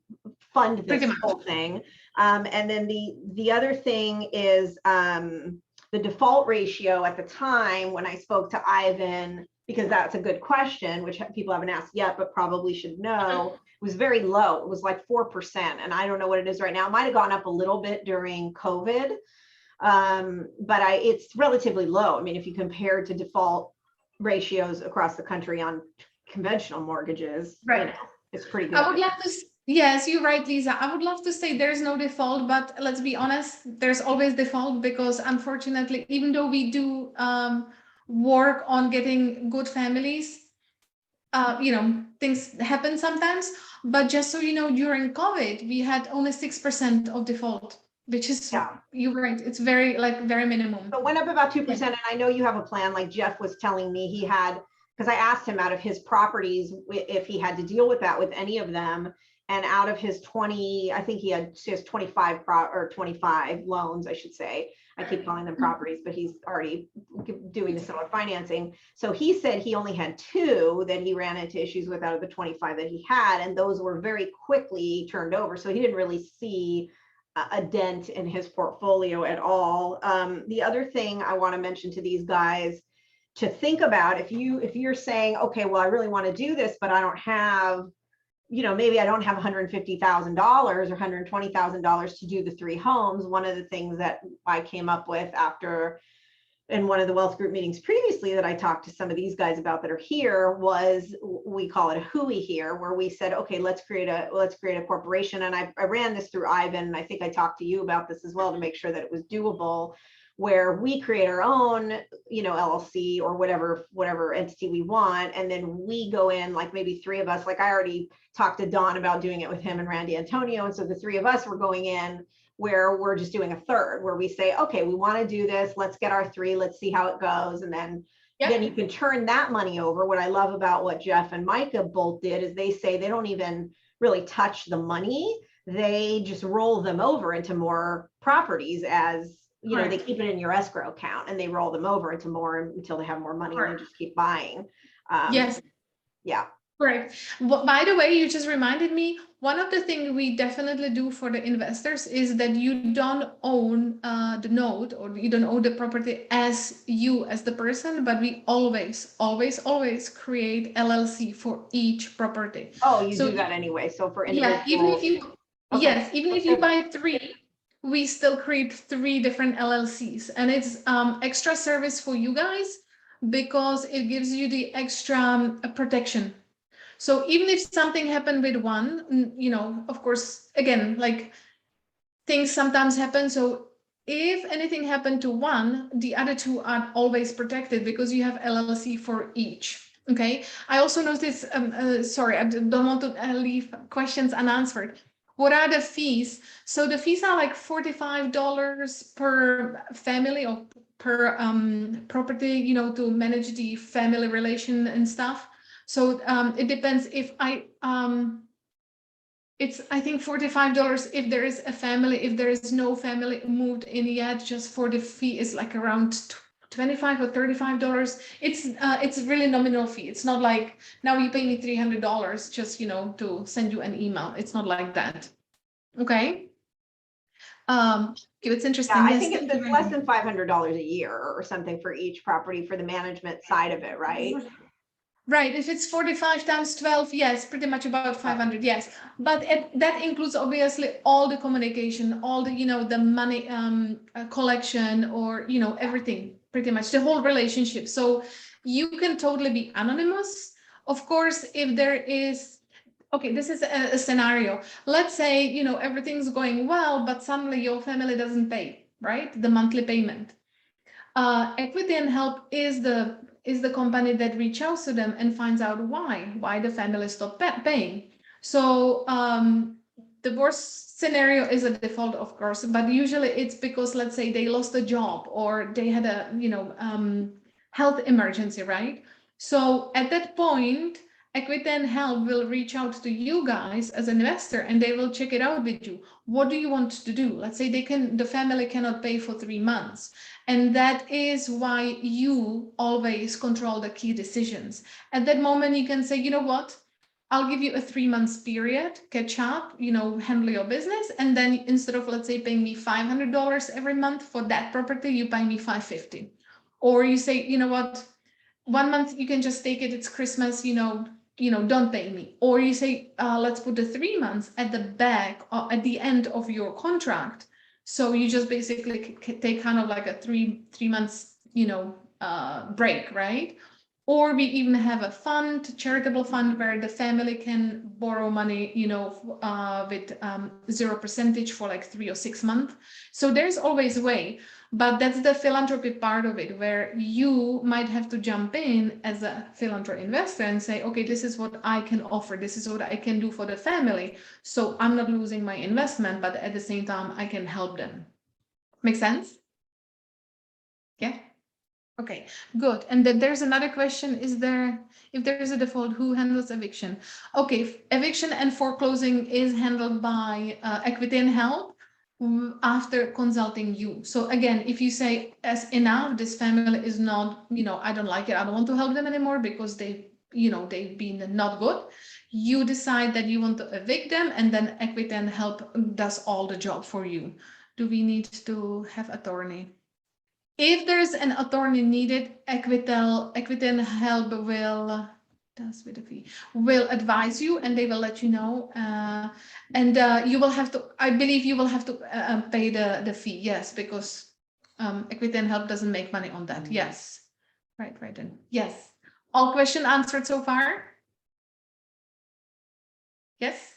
fund Pretty this much. whole thing. And then the other thing is the default ratio at the time when I spoke to Ivan, because that's a good question, which people haven't asked yet, but probably should know, was very low. It was like 4%. And I don't know what it is right now. It might have gone up a little bit during COVID, but it's relatively low. I mean, if you compare to default ratios across the country on conventional mortgages, Right. you know, it's pretty good. I would love to, yes, you're right, Lisa. I would love to say there's no default, but let's be honest, there's always default, because unfortunately, even though we do work on getting good families, things happen sometimes. But just so you know, during COVID, we had only 6% of default, which is, Yeah. you're right, it's very minimum. So it went up about 2%. And I know you have a plan, like Jeff was telling me he had, because I asked him out of his properties, if he had to deal with that with any of them. And out of his 20, I think he has 25 or 25 loans, I should say. I keep calling them properties, but he's already doing the seller financing. So he said he only had 2 that he ran into issues with out of the 25 that he had. And those were very quickly turned over. So he didn't really see a dent in his portfolio at all. The other thing I want to mention to these guys to think about, if you're saying, okay, well, I really want to do this, but I don't have, maybe I don't have $150,000 or $120,000 to do the 3 homes. One of the things that I came up with after in one of the wealth group meetings previously that I talked to some of these guys about that are here was, we call it a HUI here, where we said, okay, let's create a corporation. And I ran this through Ivan, and I think I talked to you about this as well to make sure that it was doable, where we create our own, LLC or whatever entity we want. And then we go in, like maybe 3 of us, like I already talked to Don about doing it with him and Randy Antonio. And so the 3 of us were going in where we're just doing a third, where we say, okay, we want to do this. Let's get our 3, let's see how it goes. And then, then you can turn that money over. What I love about what Jeff and Micah both did is they say they don't even really touch the money. They just roll them over into more properties as, they keep it in your escrow account and they roll them over into more until they have more money and they just keep buying. Yes. Yeah. Correct. Well, by the way, you just reminded me, one of the things we definitely do for the investors is that you don't own the note, or you don't own the property as the person, but we always create LLC for each property. Oh, you do that anyway. So for individual. Yeah, even if you buy 3, we still create 3 different LLCs, and it's extra service for you guys because it gives you the extra protection. So even if something happened with one, of course, again, like things sometimes happen. So if anything happened to one, the other 2 are always protected because you have LLC for each. Okay. I also noticed, sorry, I don't want to leave questions unanswered. What are the fees? So the fees are like $45 per family or per property, to manage the family relation and stuff. So it depends if it's, I think $45 if there is a family. If there is no family moved in yet, just for the fee is like around $25 or $35. It's really nominal fee. It's not like now you pay me $300 just, to send you an email. It's not like that. Okay. It's interesting. Yeah, I Yes, think it's less than $500 a year or something for each property for the management side of it, right? Right. If it's 45 times 12, yes, pretty much about 500. Yes. But that includes obviously all the communication, all the, the money collection, or, everything, pretty much the whole relationship. So you can totally be anonymous. Of course, if there is, okay, this is a scenario. Let's say, everything's going well, but suddenly your family doesn't pay, right? The monthly payment. Equity and Help is the company that reaches out to them and finds out why the family stopped paying. So the worst scenario is a default, of course, but usually it's because, let's say, they lost a job or they had a, health emergency, right? So at that point, Equity and Help will reach out to you guys as an investor and they will check it out with you. What do you want to do? Let's say the family cannot pay for 3 months. And that is why you always control the key decisions. At that moment, you can say, you know what? I'll give you a 3 months period, catch up, handle your business. And then instead of, let's say, paying me $500 every month for that property, you pay me $550. Or you say, you know what, 1 month you can just take it, it's Christmas, don't pay me. Or you say, let's put the 3 months at the back or at the end of your contract. So you just basically take kind of like a three months, break, right? Or we even have a fund, charitable fund, where the family can borrow money, with 0% for like 3 or 6 months. So there's always a way, but that's the philanthropy part of it, where you might have to jump in as a philanthropy investor and say, okay, this is what I can offer. This is what I can do for the family. So I'm not losing my investment, but at the same time, I can help them. Make sense? Yeah. Okay, good. And then there's another question. If there is a default, who handles eviction? Okay, eviction and foreclosing is handled by Equity and Help after consulting you. So again, if you say as enough, this family is not, I don't like it, I don't want to help them anymore because they've been not good. You decide that you want to evict them, and then Equity and Help does all the job for you. Do we need to have attorney? If there's an attorney needed, Equity and Help will advise you, and they will let you know. And you will have to, I believe you will have to pay the fee. Yes, because Equity and Help doesn't make money on that. Yes, right then. Yes, all question answered so far. Yes.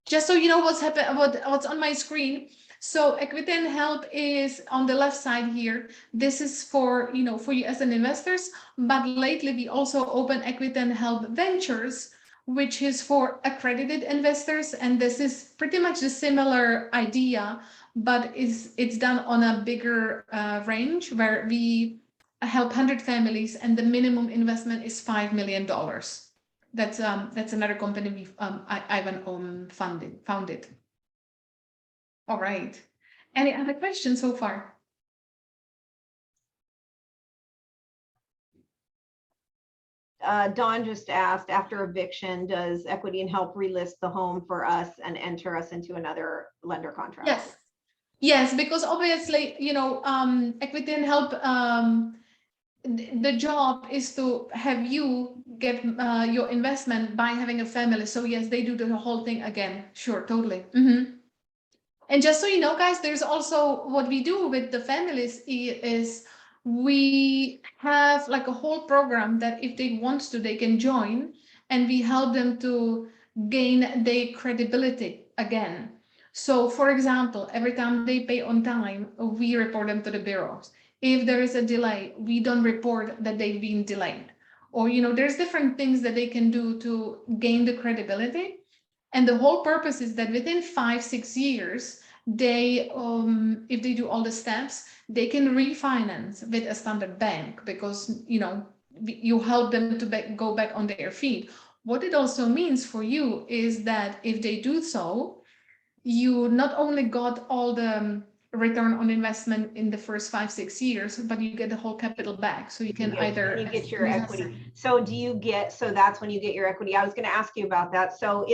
Just so you know what's happened, what's on my screen. So Equity and Help is on the left side here. This is for you as an investors, but lately we also open Equity and Help Ventures, which is for accredited investors. And this is pretty much a similar idea, but it's done on a bigger range, where we help 100 families and the minimum investment is $5 million. That's another company Ivan founded. All right. Any other questions so far? Dawn just asked, after eviction, does Equity and Help relist the home for us and enter us into another lender contract? Yes, because obviously, Equity and Help, the job is to have you get your investment by having a family. So yes, they do the whole thing again. Sure, totally. And just so you know, guys, there's also what we do with the families is we have like a whole program that if they want to, they can join, and we help them to gain their credibility again. So for example, every time they pay on time, we report them to the bureaus. If there is a delay, we don't report that they've been delayed. Or, there's different things that they can do to gain the credibility. And the whole purpose is that within 5-6 years, they, if they do all the steps, they can refinance with a standard bank, because, you help them to go back on their feet. What it also means for you is that if they do so, you not only got all the return on investment in the first 5-6 years, but you get the whole capital back. So you can you get your equity. So that's when you get your equity. I was going to ask you about that. So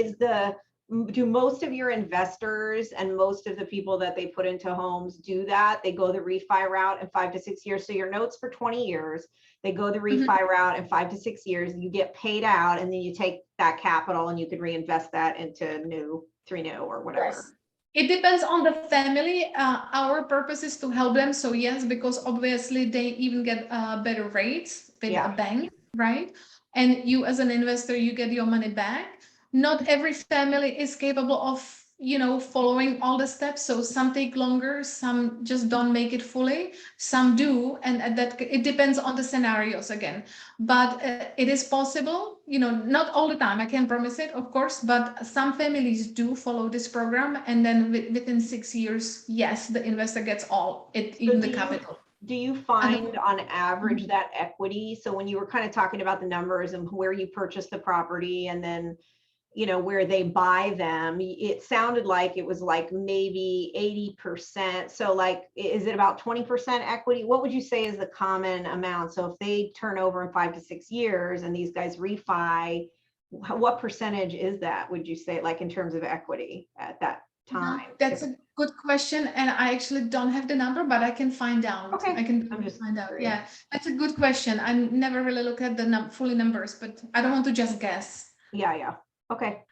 do most of your investors and most of the people that they put into homes do that? They go the refi route in 5 to 6 years. So your notes for 20 years, they go the refi route in 5 to 6 years, you get paid out, and then you take that capital and you can reinvest that into 3 or whatever. Yes. It depends on the family. Our purpose is to help them. So yes, because obviously they even get better rates with a bank, right? And you as an investor, you get your money back. Not every family is capable of following all the steps. So some take longer, some just don't make it fully, some do, and that it depends on the scenarios again. But it is possible, not all the time. I can't promise it, of course, but some families do follow this program, and then within 6 years, yes, the investor gets all it, even the capital. Do you find on average that equity? So when you were kind of talking about the numbers and where you purchase the property and then, where they buy them, it sounded like it was like maybe 80%. So like, is it about 20% equity? What would you say is the common amount? So if they turn over in 5 to 6 years and these guys refi, what percentage is that, would you say, like in terms of equity at that time? That's a good question, and I actually don't have the number, but I can find out. Okay. I'm just find out. Yeah, that's a good question. I never really look at the fully numbers, but I don't want to just guess. Yeah. Okay.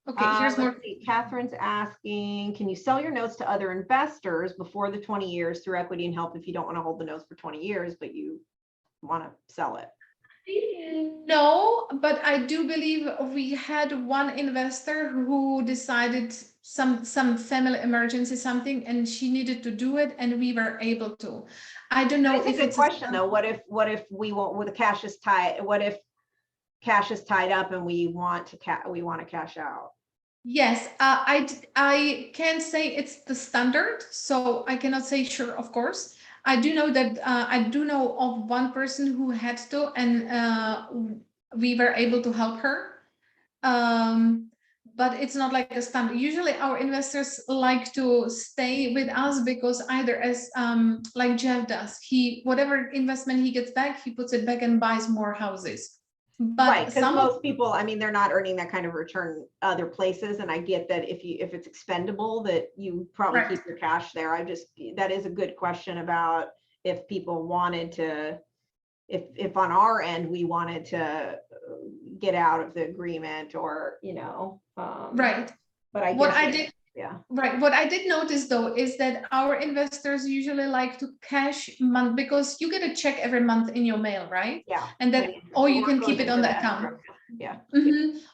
Okay, here's more. Let's see. Catherine's asking, can you sell your notes to other investors before the 20 years through equity and help if you don't want to hold the notes for 20 years, but you want to sell it? No, but I do believe we had one investor who decided some family emergency, something, and she needed to do it, and we were able to. I don't know if it's a good question though. What if we want, with the cash is tied? What if cash is tied up and we want to cash out? Yes, I can't say it's the standard, so I cannot say sure, of course. I do know that I do know of one person who had to, and we were able to help her. But it's not like a standard. Usually our investors like to stay with us because either as like Jeff does, whatever investment he gets back, he puts it back and buys more houses. But right, because most people, I mean, they're not earning that kind of return other places, and I get that if it's expendable, that you probably keep your cash there. That is a good question about if people wanted to, if on our end we wanted to get out of the agreement, or right. But I what guess I did. Yeah. Right. What I did notice though is that our investors usually like to cash month, because you get a check every month in your mail, right? Yeah. And then, or you can keep it on the account. Yeah.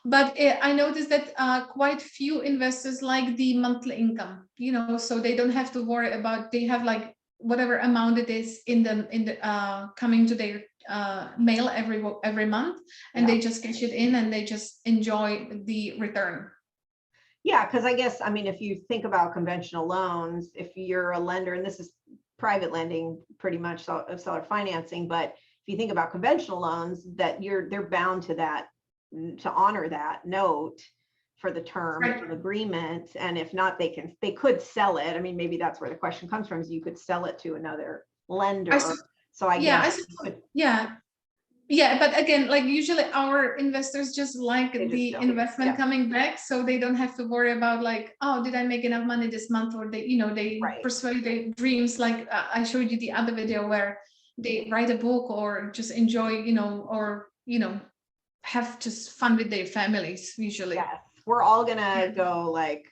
But I noticed that quite few investors like the monthly income, so they don't have to worry about, they have like whatever amount it is in the coming to their mail every month, and they just cash it in and they just enjoy the return. Yeah, because I guess, I mean, if you think about conventional loans, if you're a lender, and this is private lending, pretty much of seller financing, but if you think about conventional loans, that they're bound to that, to honor that note for the term of agreement. And if not, they could sell it. I mean, maybe that's where the question comes from, is you could sell it to another lender. So I guess. Yeah, but again, like usually our investors just like the investment coming back, so they don't have to worry about like, oh, did I make enough money this month? Or they pursue their dreams. Like I showed you the other video where they write a book or just enjoy, or have just fun with their families usually. Yes, we're all gonna go like,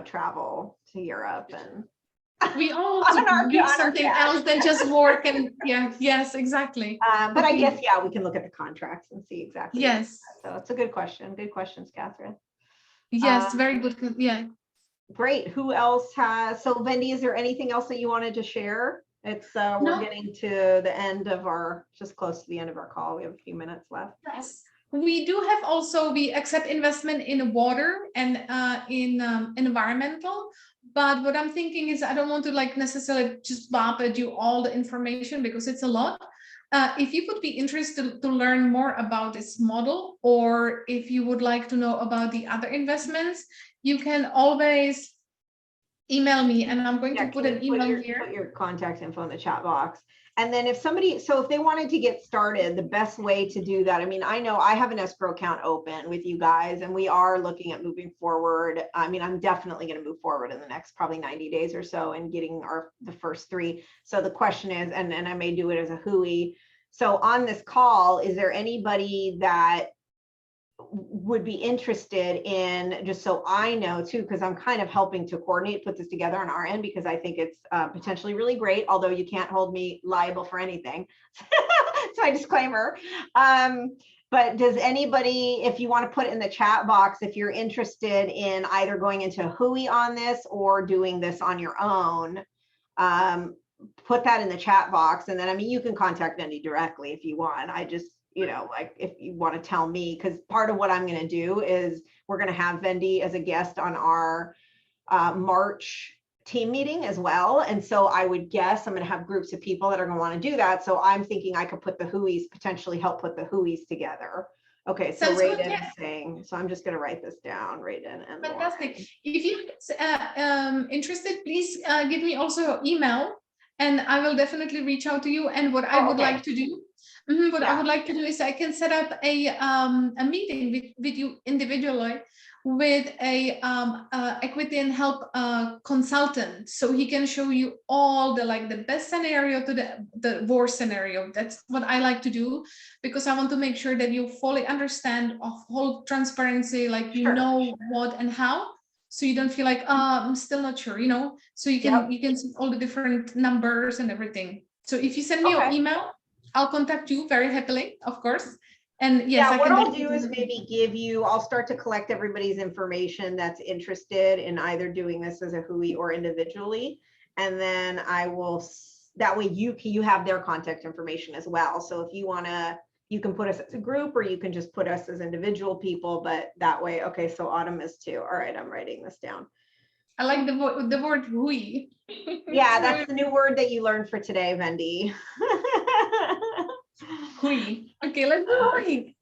travel to Europe, and we all want to do something else than just work. And yes, exactly. But I guess, we can look at the contracts and see exactly. Yes. So it's a good question. Good questions, Catherine. Yes, very good. Yeah. Great. Who else has, so Vendy, is there anything else that you wanted to share? It's we're getting to the end of just close to the end of our call. We have a few minutes left. Yes. We do have also, we accept investment in water and in environmental. But what I'm thinking is I don't want to like necessarily just bombard you all the information because it's a lot. If you would be interested to learn more about this model, or if you would like to know about the other investments, you can always email me, and I'm going to put an email here. Put your contact info in the chat box. And then if they wanted to get started, the best way to do that, I mean, I know I have an escrow account open with you guys, and we are looking at moving forward. I mean, I'm definitely going to move forward in the next probably 90 days or so and getting the first 3. So the question is, and I may do it as a HUI. So on this call, is there anybody that would be interested in, just so I know too, because I'm kind of helping to put this together on our end, because I think it's potentially really great, although you can't hold me liable for anything. So I disclaimer. But does anybody, if you want to put it in the chat box, if you're interested in either going into Hui on this or doing this on your own, put that in the chat box. And then, I mean, you can contact Vendy directly if you want. I just, you know, like if you want to tell me, because part of what I'm going to do is we're going to have Vendy as a guest on our March team meeting as well. And so I would guess I'm going to have groups of people that are going to want to do that. So I'm thinking I could put the Hui's, potentially help put the Hui's together. Okay, so Sounds good, Raiden yeah. is saying, so I'm just going to write this down, Raiden and Fantastic. If you're interested, please give me also your email and I will definitely reach out to you. And what I would like to do, I would like to do is I can set up a meeting with you individually with a equity and help consultant, so he can show you all the like the best scenario to the worst scenario. That's what I like to do, because I want to make sure that you fully understand of whole transparency, like you know what and how, so you don't feel like I'm still not sure, you know. So you can see all the different numbers and everything. So if you send me your email, I'll contact you very happily, of course. And yes, what I'll do is maybe give you, I'll start to collect everybody's information that's interested in either doing this as a Hui or individually. And then I will, that way you have their contact information as well. So if you want to, you can put us as a group or you can just put us as individual people, but that way, okay, so Autumn is too. All right, I'm writing this down. I like the word Hui. Yeah, that's the new word that you learned for today, Vendy. Hui. Okay, let's do Hui.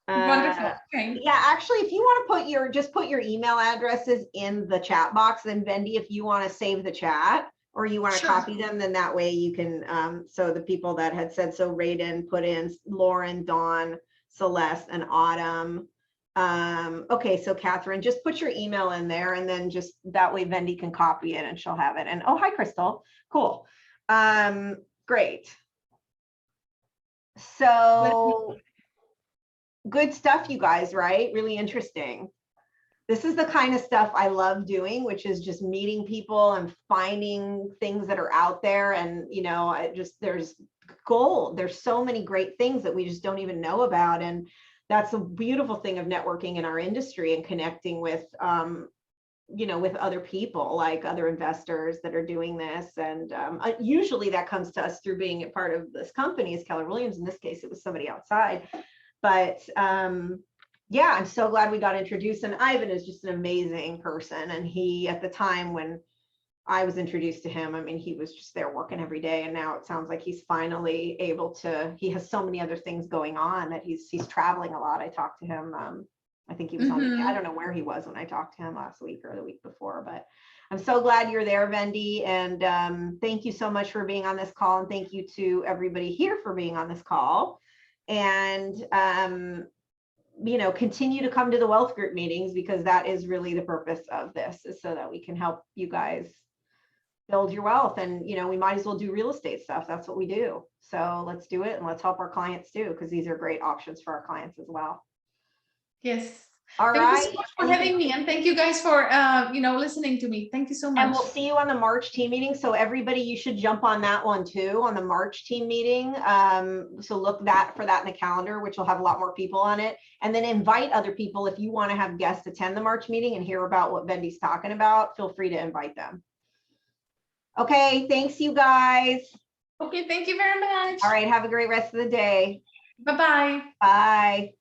Wonderful. Okay. Yeah, actually, if you want to put your, just put your email addresses in the chat box, then Vendy, if you want to save the chat or you want to copy them, then that way you can, so the people that had said, so Raiden put in Lauren, Dawn, Celeste, and Autumn. Okay, so Catherine, just put your email in there and then just that way Vendy can copy it and she'll have it. And oh, hi, Crystal. Cool. Great. So good stuff, you guys, right? Really interesting. This is the kind of stuff I love doing, which is just meeting people and finding things that are out there. And, you know, I just, there's gold. There's so many great things that we just don't even know about. And that's a beautiful thing of networking in our industry and connecting with, you know, with other people, like other investors that are doing this. And usually that comes to us through being a part of this company is Keller Williams. In this case, it was somebody outside. But yeah, I'm so glad we got introduced. And Ivan is just an amazing person. And he, at the time when I was introduced to him, I mean, he was just there working every day. And now it sounds like he's finally able to, he has so many other things going on that he's traveling a lot. I talked to him. I think he was on, I don't know where he was when I talked to him last week or the week before, but I'm so glad you're there, Vendy. And thank you so much for being on this call. And thank you to everybody here for being on this call. And, you know, continue to come to the wealth group meetings, because that is really the purpose of this, is so that we can help you guys build your wealth. And, you know, we might as well do real estate stuff. That's what we do. So let's do it and let's help our clients too, because these are great options for our clients as well. Yes. All right. Thank you so much for right. having me, and thank you guys for you know, listening to me. Thank you so much. And we'll see you on the March team meeting. So everybody, you should jump on that one too, on the March team meeting. So look for that in the calendar, which will have a lot more people on it. And then invite other people. If you want to have guests attend the March meeting and hear about what Vendy's talking about, feel free to invite them. Okay, thanks you guys. Okay, thank you very much. All right, have a great rest of the day. Bye-bye. Bye.